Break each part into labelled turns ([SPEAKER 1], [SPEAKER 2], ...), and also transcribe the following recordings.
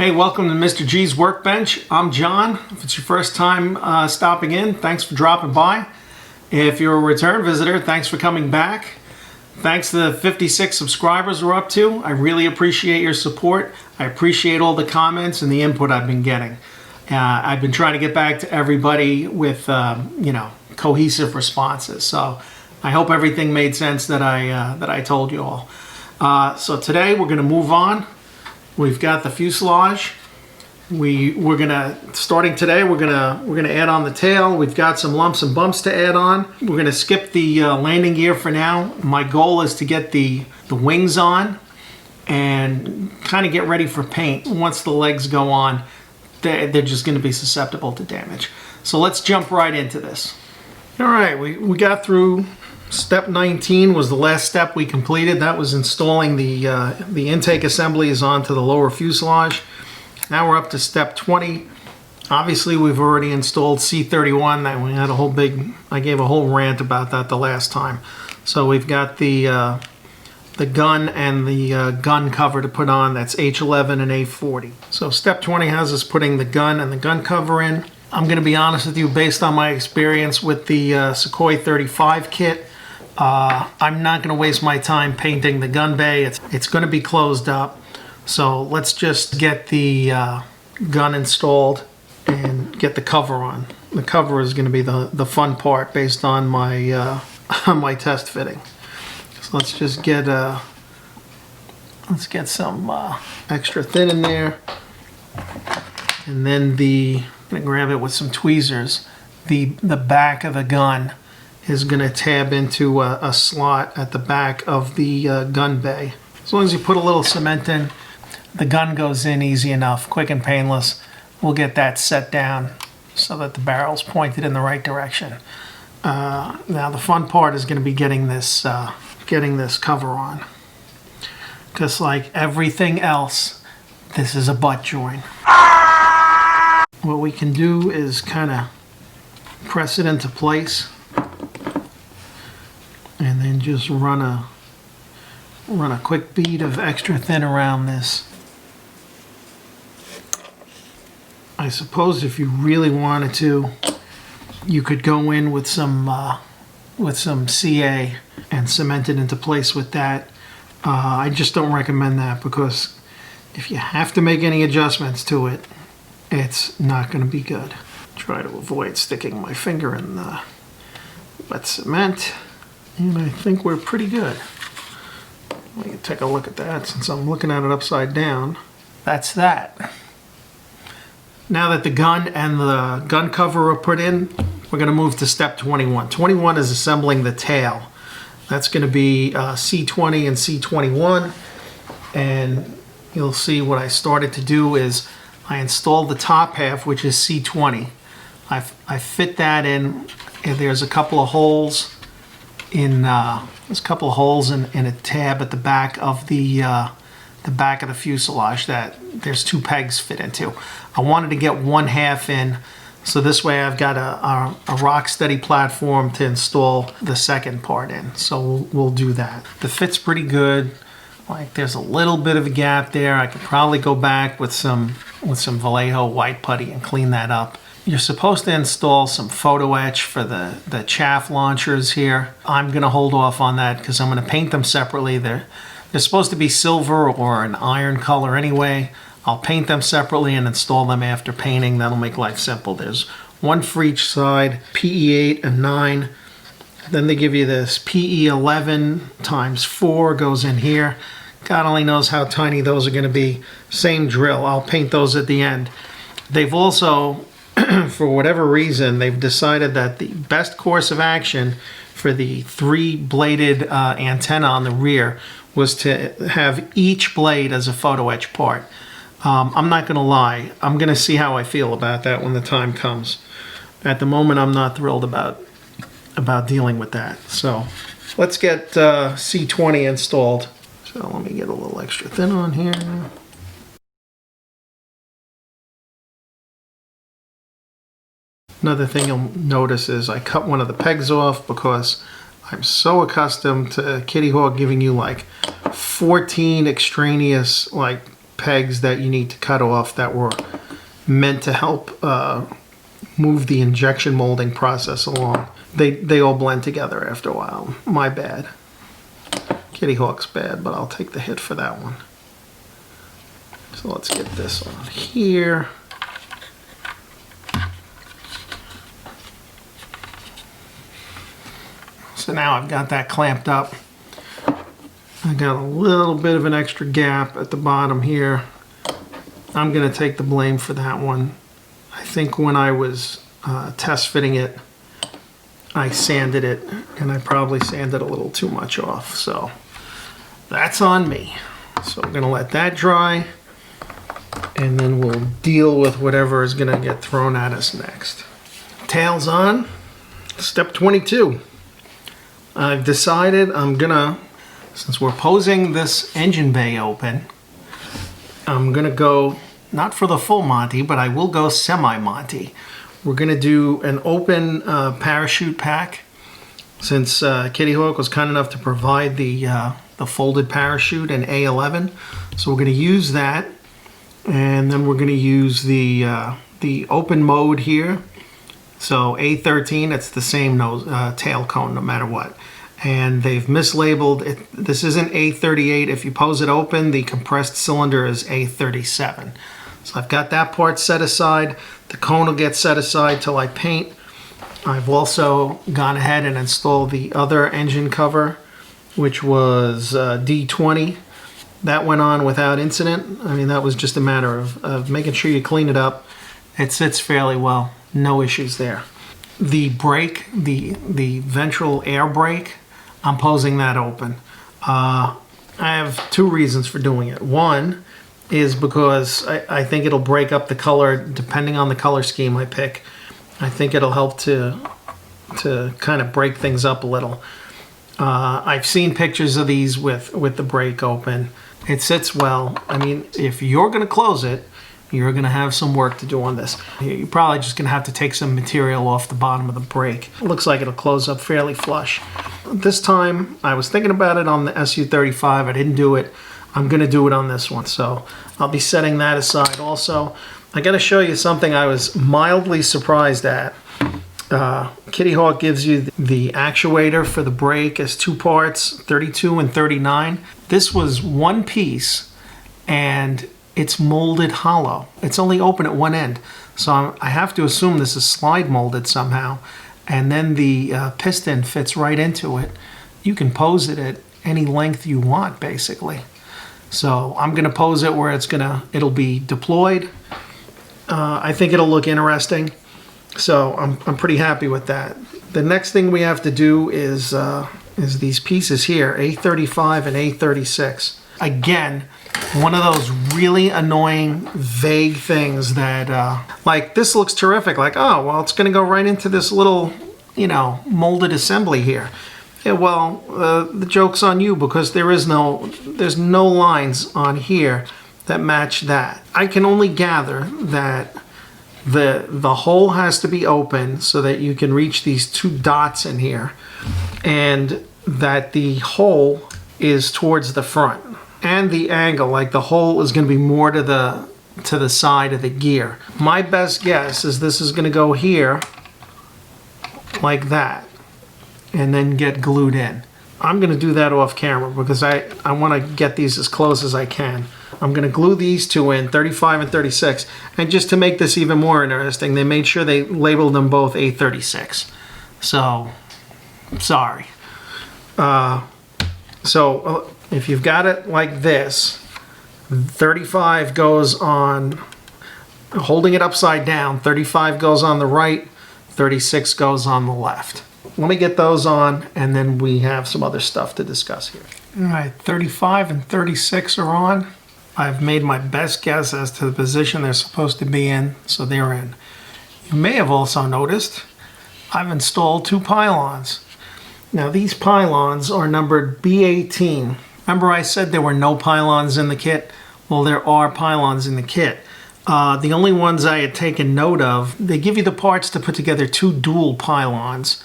[SPEAKER 1] Hey, welcome to Mr. G's Workbench. I'm John. If it's your first time stopping in, thanks for dropping by. If you're a return visitor, thanks for coming back. Thanks to the 56 subscribers we're up to. I really appreciate your support. I appreciate all the comments and the input I've been getting. I've been trying to get back to everybody with, cohesive responses. So I hope everything made sense that I told you all. So today we're going to move on. We've got the fuselage. Starting today, we're gonna add on the tail. We've got some lumps and bumps to add on. We're gonna skip the landing gear for now. My goal is to get the wings on and kind of get ready for paint. Once the legs go on, they're just gonna be susceptible to damage. So let's jump right into this. All right, we got through step 19 was the last step we completed. That was installing the intake assemblies onto the lower fuselage. Now we're up to step 20. Obviously, we've already installed C31. We had I gave a whole rant about that the last time. So we've got the gun and the gun cover to put on. That's H11 and A40. So step 20 has us putting the gun and the gun cover in. I'm going to be honest with you, based on my experience with the Sukhoi 35 kit, I'm not going to waste my time painting the gun bay. It's going to be closed up. So let's just get the gun installed and get the cover on. The cover is going to be the fun part based on my my test fitting. So let's just get some extra thin in there, and then I'm going to grab it with some tweezers. The back of the gun is going to tab into a slot at the back of the gun bay. As long as you put a little cement in, the gun goes in easy enough, quick and painless. We'll get that set down so that the barrel's pointed in the right direction. Now the fun part is going to be getting this cover on. Because like everything else, this is a butt joint. What we can do is kind of press it into place and then just run a quick bead of extra thin around this. I suppose if you really wanted to, you could go in with some CA and cement it into place with that. I just don't recommend that, because if you have to make any adjustments to it, it's not going to be good. Try to avoid sticking my finger in the wet cement, and I think we're pretty good. Let me take a look at that since I'm looking at it upside down. That's that. Now that the gun and the gun cover are put in, we're going to move to step 21. 21 is assembling the tail. That's going to be C20 and C21. And you'll see what I started to do is I installed the top half, which is C20. I fit that in, and there's a couple of holes in a tab at the back of the fuselage that there's two pegs fit into. I wanted to get one half in, so this way I've got a rock steady platform to install the second part in. So we'll do that. The fit's pretty good. Like, there's a little bit of a gap there. I could probably go back with some Vallejo white putty and clean that up. You're supposed to install some photo etch for the chaff launchers here. I'm gonna hold off on that because I'm gonna paint them separately. They're supposed to be silver or an iron color anyway. I'll paint them separately and install them after painting. That'll make life simple. There's one for each side, PE8 and 9. Then they give you this PE11 times 4 goes in here. God only knows how tiny those are going to be. Same drill. I'll paint those at the end. They've also, for whatever reason, they've decided that the best course of action for the 3-bladed antenna on the rear was to have each blade as a photo etch part. I'm not going to lie. I'm going to see how I feel about that when the time comes. At the moment, I'm not thrilled about dealing with that. So let's get C20 installed. So let me get a little extra thin on here. Another thing you'll notice is I cut one of the pegs off because I'm so accustomed to Kitty Hawk giving you like 14 extraneous like pegs that you need to cut off that were meant to help move the injection molding process along. They all blend together after a while. My bad. Kitty Hawk's bad, but I'll take the hit for that one. So let's get this on here. So now I've got that clamped up. I got a little bit of an extra gap at the bottom here. I'm going to take the blame for that one. I think when I was test fitting it, I sanded it, and I probably sanded a little too much off. So that's on me. So I'm going to let that dry, and then we'll deal with whatever is going to get thrown at us next. Tails on. Step 22. I've decided I'm gonna, since we're posing this engine bay open, I'm gonna go, not for the full Monty, but I will go semi-Monty. We're gonna do an open parachute pack, since Kitty Hawk was kind enough to provide the folded parachute in A11. So we're gonna use that, and then we're gonna use the open mode here. So A13, it's the same nose, tail cone no matter what. And they've mislabeled it. This isn't A38. If you pose it open, the compressed cylinder is A37. So I've got that part set aside. The cone will get set aside till I paint. I've also gone ahead and installed the other engine cover, which was D20. That went on without incident. I mean, that was just a matter of making sure you clean it up. It sits fairly well. No issues there. The brake, the ventral air brake, I'm posing that open. I have two reasons for doing it. One is because I think it'll break up the color depending on the color scheme I pick. I think it'll help to kind of break things up a little. I've seen pictures of these with the brake open. It sits well. I mean, if you're going to close it, you're going to have some work to do on this. You're probably just going to have to take some material off the bottom of the brake. It looks like it'll close up fairly flush. This time, I was thinking about it on the Su-30MK. I didn't do it. I'm going to do it on this one. So I'll be setting that aside also. I got to show you something I was mildly surprised at. Kitty Hawk gives you the actuator for the brake as two parts, 32 and 39. This was one piece, and it's molded hollow. It's only open at one end. So I have to assume this is slide molded somehow. And then the piston fits right into it. You can pose it at any length you want, basically. So I'm gonna pose it where it'll be deployed. I think it'll look interesting. So I'm pretty happy with that. The next thing we have to do is these pieces here, A35 and A36. Again, one of those really annoying, vague things that, like, this looks terrific. Like, oh, well, it's going to go right into this little, molded assembly here. Yeah, well, the joke's on you, because there's no lines on here that match that. I can only gather that the hole has to be open so that you can reach these two dots in here, and that the hole is towards the front. And the angle, like the hole is going to be more to the side of the gear. My best guess is this is going to go here like that and then get glued in. I'm going to do that off camera because I want to get these as close as I can. I'm going to glue these two in, 35 and 36. And just to make this even more interesting, they made sure they labeled them both A36. So, sorry. If you've got it like this, 35 goes on, holding it upside down, 35 goes on the right, 36 goes on the left. Let me get those on, and then we have some other stuff to discuss here. All right, 35 and 36 are on. I've made my best guess as to the position they're supposed to be in, so they're in. You may have also noticed I've installed two pylons. Now these pylons are numbered B18. Remember I said there were no pylons in the kit? Well, there are pylons in the kit. The only ones I had taken note of, they give you the parts to put together two dual pylons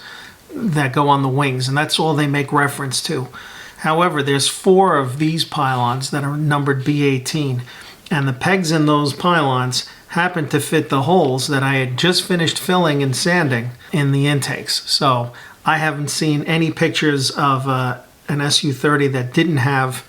[SPEAKER 1] that go on the wings, and that's all they make reference to. However, there's 4 of these pylons that are numbered B18, and the pegs in those pylons happened to fit the holes that I had just finished filling and sanding in the intakes. So I haven't seen any pictures of an Su-30 that didn't have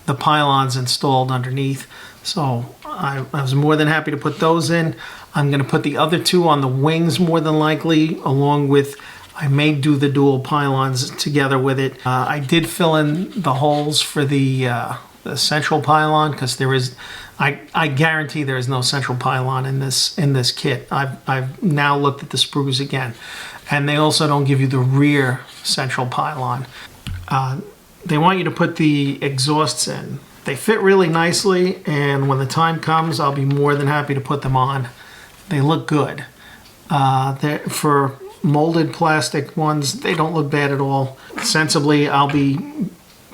[SPEAKER 1] the pylons installed underneath. So I was more than happy to put those in. I'm going to put the other two on the wings more than likely, along with, I may do the dual pylons together with it. I did fill in the holes for the central pylon, because there is, I guarantee there is no central pylon in this kit. I've now looked at the sprues again, and they also don't give you the rear central pylon. They want you to put the exhausts in. They fit really nicely, and when the time comes, I'll be more than happy to put them on. They look good. For molded plastic ones, they don't look bad at all. Sensibly, I'll be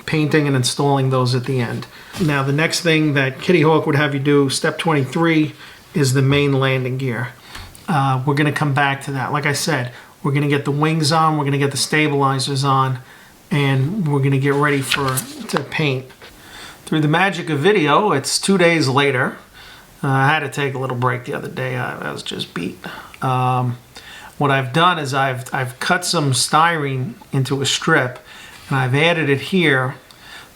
[SPEAKER 1] painting and installing those at the end. Now, the next thing that Kitty Hawk would have you do, step 23, is the main landing gear. We're going to come back to that. Like I said, we're going to get the wings on, we're going to get the stabilizers on, and we're going to get ready to paint. Through the magic of video, it's 2 days later. I had to take a little break the other day. I was just beat. What I've done is I've cut some styrene into a strip, and I've added it here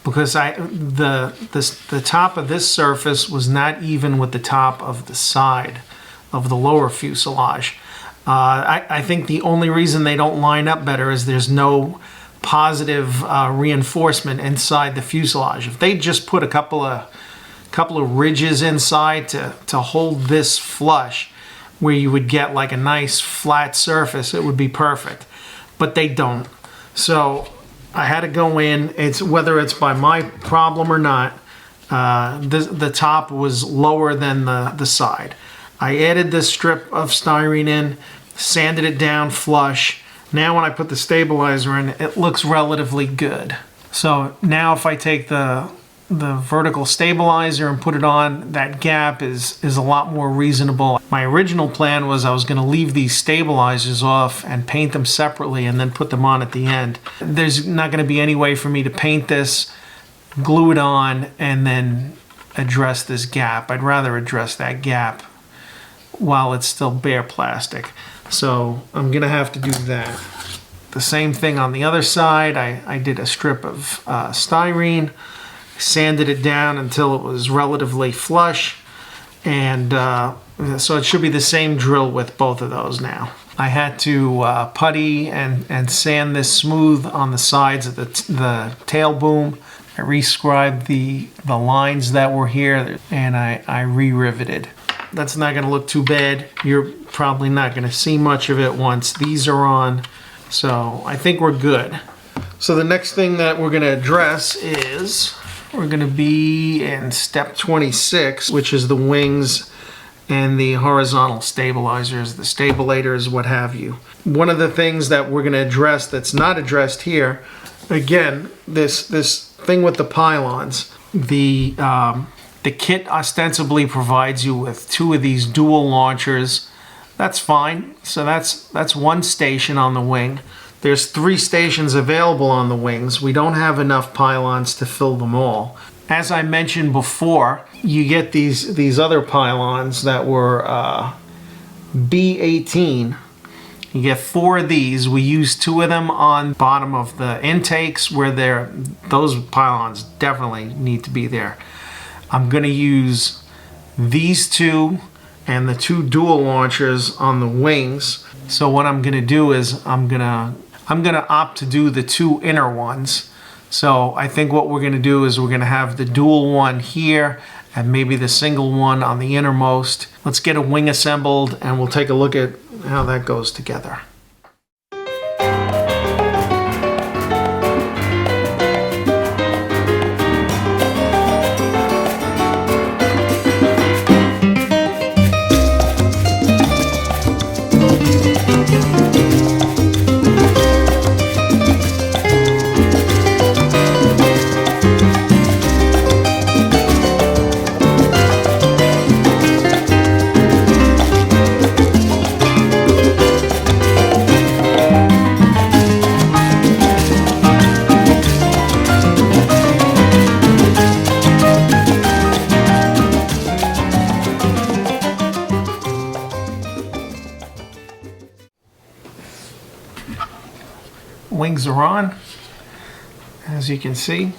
[SPEAKER 1] because the top of this surface was not even with the top of the side of the lower fuselage. I think the only reason they don't line up better is there's no positive reinforcement inside the fuselage. If they just put a couple of ridges inside to hold this flush, where you would get like a nice flat surface, it would be perfect. But they don't. So I had to go in. It's whether it's by my problem or not, the top was lower than the side. I added this strip of styrene in, sanded it down flush. Now when I put the stabilizer in, it looks relatively good. So now if I take the vertical stabilizer and put it on, that gap is a lot more reasonable. My original plan was I was going to leave these stabilizers off and paint them separately and then put them on at the end. There's not going to be any way for me to paint this, glue it on, and then address this gap. I'd rather address that gap while it's still bare plastic. So I'm going to have to do that. The same thing on the other side. I did a strip of styrene, sanded it down until it was relatively flush, and so it should be the same drill with both of those now. I had to putty and sand this smooth on the sides of the tail boom. I re-scribed the lines that were here, and I re-riveted. That's not going to look too bad. You're probably not going to see much of it once these are on, so I think we're good. So the next thing that we're going to address is we're going to be in step 26, which is the wings and the horizontal stabilizers, the stabilators, what have you. One of the things that we're going to address that's not addressed here, again, this thing with the pylons. The kit ostensibly provides you with 2 of these dual launchers. That's fine. So that's one station on the wing. There's 3 stations available on the wings. We don't have enough pylons to fill them all. As I mentioned before, you get these other pylons that were B18. You get 4 of these. We use 2 of them on the bottom of the intakes where those pylons definitely need to be there. I'm going to use these 2 and the 2 dual launchers on the wings. So what I'm going to do is I'm going to opt to do the 2 inner ones. So I think what we're going to do is we're going to have the dual one here and maybe the single one on the innermost. Let's get a wing assembled and we'll take a look at how that goes together. wings are on. As you can see,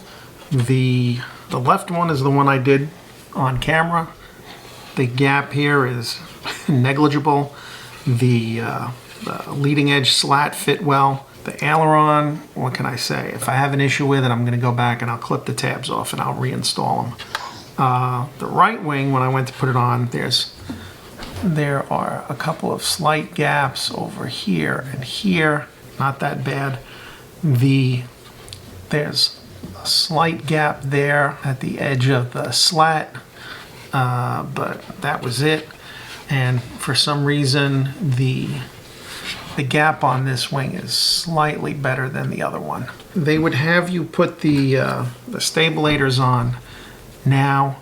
[SPEAKER 1] the left one is the one I did on camera. The gap here is negligible. The leading edge slat fit well. The aileron, what can I say? If I have an issue with it, I'm going to go back and I'll clip the tabs off and I'll reinstall them. The right wing, when I went to put it on, there are a couple of slight gaps over here and here. Not that bad. There's a slight gap there at the edge of the slat, but that was it. And for some reason, the gap on this wing is slightly better than the other one. They would have you put the stabilators on now.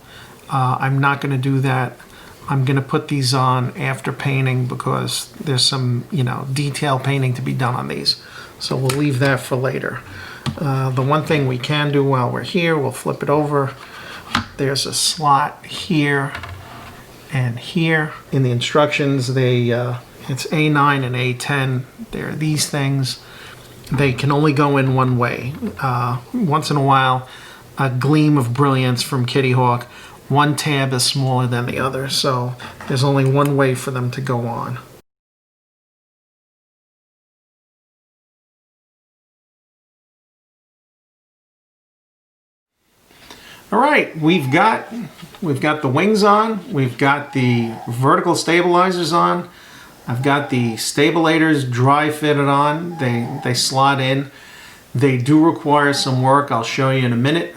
[SPEAKER 1] I'm not going to do that. I'm going to put these on after painting because there's some, detail painting to be done on these. So we'll leave that for later. The one thing we can do while we're here, we'll flip it over. There's a slot here and here. In the instructions, it's A9 and A10. They're these things. They can only go in one way. Once in a while, a gleam of brilliance from Kitty Hawk. One tab is smaller than the other, so there's only one way for them to go on. All right, we've got the wings on, we've got the vertical stabilizers on, I've got the stabilators dry fitted on. They slot in. They do require some work. I'll show you in a minute.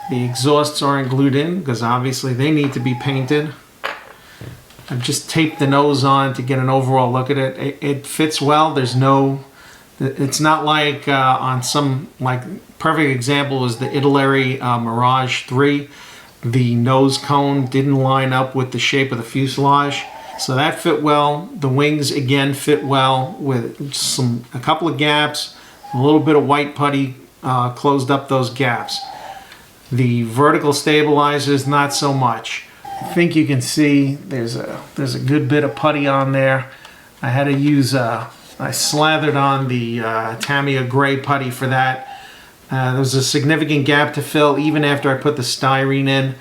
[SPEAKER 1] The exhausts aren't glued in because obviously they need to be painted. I've just taped the nose on to get an overall look at it. It fits well. It's not like on some, perfect example is the Italeri Mirage 3. The nose cone didn't line up with the shape of the fuselage. So that fit well. The wings again fit well with a couple of gaps. A little bit of white putty closed up those gaps. The vertical stabilizers, not so much. I think you can see there's a good bit of putty on there. I had to use I slathered on the Tamiya gray putty for that. There was a significant gap to fill even after I put the styrene in.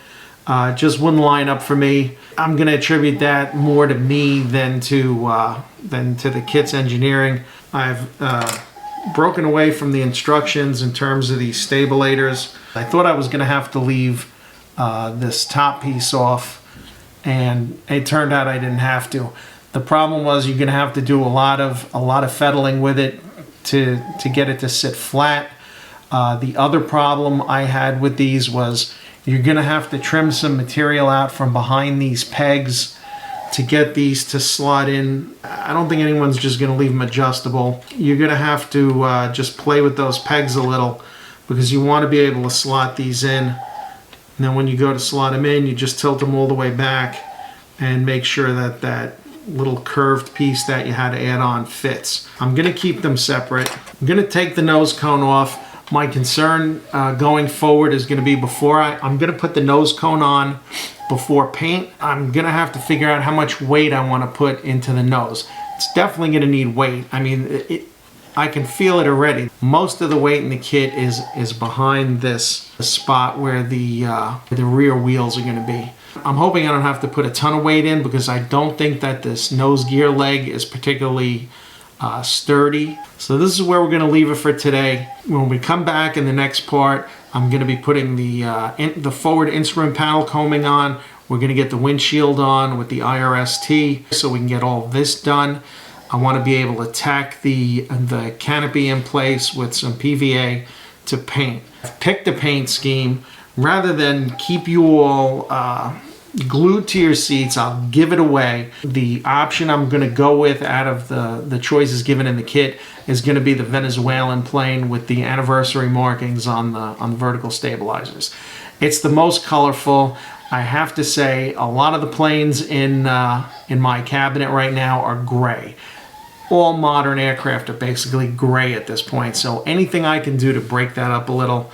[SPEAKER 1] Just wouldn't line up for me. I'm going to attribute that more to me than to the kit's engineering. I've broken away from the instructions in terms of these stabilators. I thought I was going to have to leave this top piece off, and it turned out I didn't have to. The problem was you're going to have to do a lot of fettling with it to get it to sit flat. The other problem I had with these was you're going to have to trim some material out from behind these pegs to get these to slot in. I don't think anyone's just going to leave them adjustable. You're going to have to just play with those pegs a little because you want to be able to slot these in. And then when you go to slot them in, you just tilt them all the way back and make sure that that little curved piece that you had to add on fits. I'm going to keep them separate. I'm going to take the nose cone off. My concern going forward is going to be I'm going to put the nose cone on before paint. I'm going to have to figure out how much weight I want to put into the nose. It's definitely going to need weight. I mean, I can feel it already. Most of the weight in the kit is behind this spot where the rear wheels are going to be. I'm hoping I don't have to put a ton of weight in because I don't think that this nose gear leg is particularly sturdy. So this is where we're going to leave it for today. When we come back in the next part, I'm going to be putting the forward instrument panel combing on. We're going to get the windshield on with the IRST so we can get all this done. I want to be able to tack the canopy in place with some PVA to paint. I've picked a paint scheme. Rather than keep you all glued to your seats, I'll give it away. The option I'm going to go with out of the choices given in the kit is going to be the Venezuelan plane with the anniversary markings on the vertical stabilizers. It's the most colorful. I have to say a lot of the planes in my cabinet right now are gray. All modern aircraft are basically gray at this point, so anything I can do to break that up a little,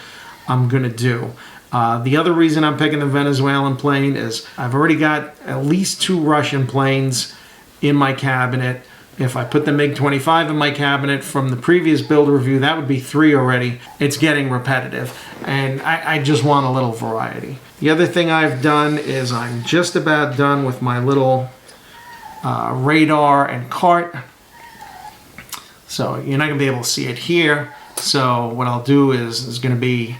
[SPEAKER 1] I'm going to do. The other reason I'm picking the Venezuelan plane is I've already got at least 2 Russian planes in my cabinet. If I put the MiG-25 in my cabinet from the previous build review, that would be 3 already. It's getting repetitive, and I just want a little variety. The other thing I've done is I'm just about done with my little radar and cart. So you're not going to be able to see it here. So what I'll do is going to be,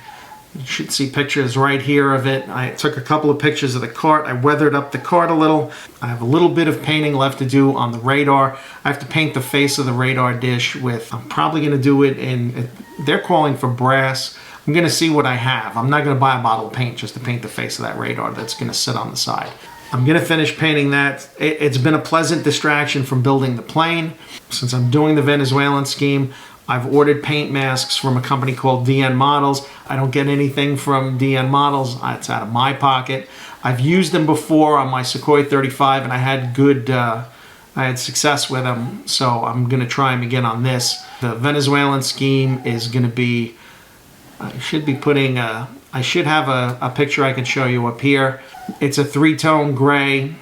[SPEAKER 1] you should see pictures right here of it. I took a couple of pictures of the cart. I weathered up the cart a little. I have a little bit of painting left to do on the radar. I have to paint the face of the radar dish with, I'm probably going to do it in, they're calling for brass. I'm going to see what I have. I'm not going to buy a bottle of paint just to paint the face of that radar that's going to sit on the side. I'm going to finish painting that. It's been a pleasant distraction from building the plane. Since I'm doing the Venezuelan scheme, I've ordered paint masks from a company called DN Models. I don't get anything from DN Models. It's out of my pocket. I've used them before on my Sukhoi 35 and I had I had success with them. So I'm going to try them again on this. The Venezuelan scheme is going to be, I should be putting I should have a picture I can show you up here. It's a 3-tone gray,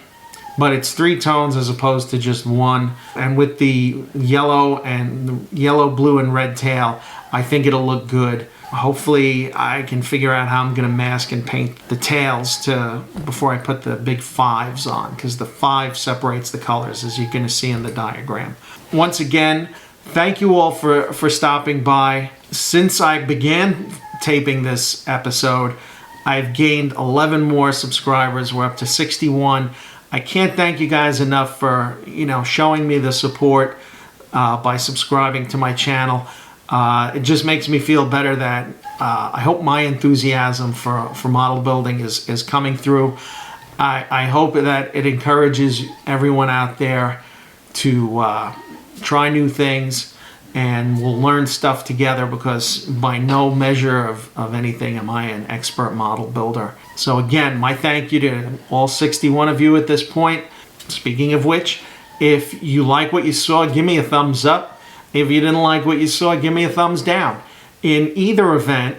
[SPEAKER 1] but it's 3 tones as opposed to just one. And with the yellow, blue, and red tail, I think it'll look good. Hopefully I can figure out how I'm gonna mask and paint the tails before I put the big 5s on, because the 5 separates the colors, as you're gonna see in the diagram. Once again, thank you all for stopping by. Since I began taping this episode, I've gained 11 more subscribers. We're up to 61. I can't thank you guys enough for, showing me the support by subscribing to my channel. It just makes me feel better that I hope my enthusiasm for model building is coming through. I hope that it encourages everyone out there to try new things, and we'll learn stuff together, because by no measure of anything am I an expert model builder. So again, my thank you to all 61 of you at this point. Speaking of which, if you like what you saw, give me a thumbs up. If you didn't like what you saw, give me a thumbs down. In either event,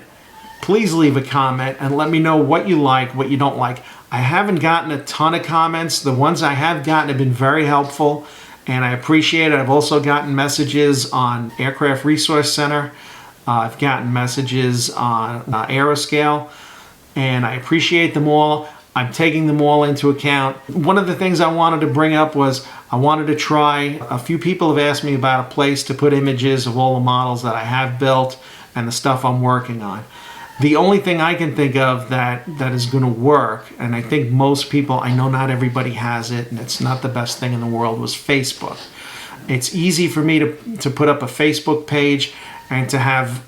[SPEAKER 1] please leave a comment and let me know what you like, what you don't like. I haven't gotten a ton of comments. The ones I have gotten have been very helpful, and I appreciate it. I've also gotten messages on Aircraft Resource Center. I've gotten messages on Aeroscale, and I appreciate them all. I'm taking them all into account. One of the things I wanted to bring up was I wanted to try, a few people have asked me about a place to put images of all the models that I have built and the stuff I'm working on. The only thing I can think of that is going to work, and I think most people, I know not everybody has it, and it's not the best thing in the world, was Facebook. It's easy for me to put up a Facebook page and to have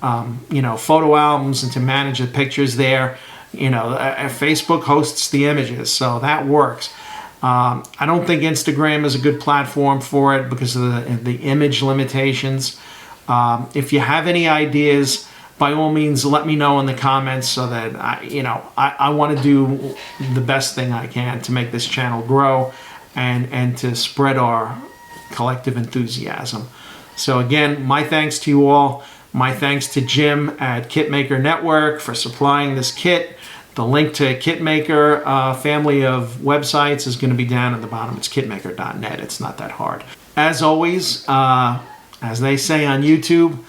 [SPEAKER 1] photo albums and to manage the pictures there. Facebook hosts the images, so that works. I don't think Instagram is a good platform for it because of the image limitations. If you have any ideas, by all means, let me know in the comments, so that I want to do the best thing I can to make this channel grow and to spread our collective enthusiasm. So again, my thanks to you all. My thanks to Jim at Kitmaker Network for supplying this kit. The link to Kitmaker family of websites is going to be down at the bottom. It's kitmaker.net. It's not that hard. As always, as they say on YouTube,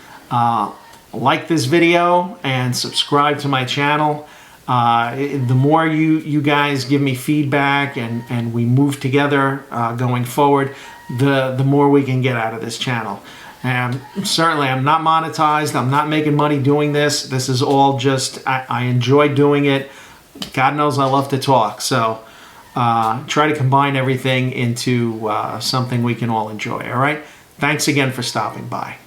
[SPEAKER 1] like this video and subscribe to my channel. The more you guys give me feedback and we move together going forward, the more we can get out of this channel. And certainly I'm not monetized. I'm not making money doing this. This is all just, I enjoy doing it. God knows I love to talk. So try to combine everything into something we can all enjoy. All right. Thanks again for stopping by.